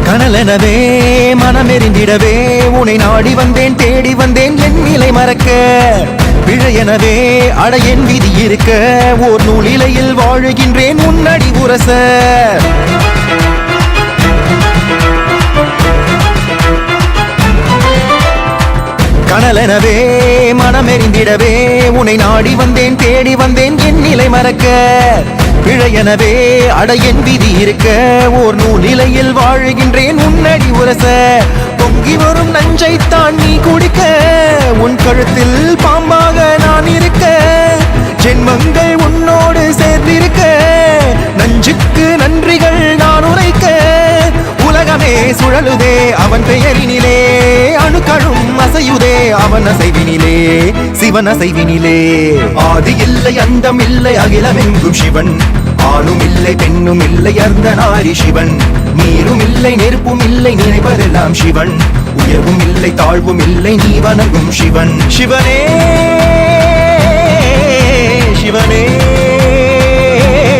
கனலெனவே மனமெறிந்திடவே உன்னை நாடி வந்தேன் தேடி வந்தேன் என் நிலை மறக்க பிழையெனவே அட என் விதி இருக்க ஓர் நூலிலையில் வாழுகின்றேன் உன்னடி உரச கனலெனவே மனமெறிந்திடவே உன்னை நாடி வந்தேன் தேடி வந்தேன் என் நிலை மறக்க பிழையெனவே அட என் விதி இருக்க ஓர் நூலிலையில் வாழுகின்றேன் உன்னடி உரச பொங்கி வரும் நஞ்சைத்தான் நீ குடிக்க உன் கழுத்தில் பாம்பாக நான் இருக்க ஜென்மங்கள் உன்னோடு சேர்ந்திருக்க நஞ்சுக்கு நன்றிகள் நான் உரைக்க உலகமே சுழலுதே அவன் பெயரினிலே அணுக்களும் அசையுதே அவன் அசைவினிலே சிவன் அசைவினிலே ஆதி இல்லை அந்தம் இல்லை அகிலமெங்கும் சிவன் ஆணும் இல்லை பெண்ணும் இல்லை அர்த்தநாரி சிவன் நீரும் இல்லை நெருப்பும் இல்லை நினைப்பதெல்லாம் சிவன் உயர்வும் இல்லை தாழ்வும் இல்லை நீ வணங்கும் சிவன் சிவனே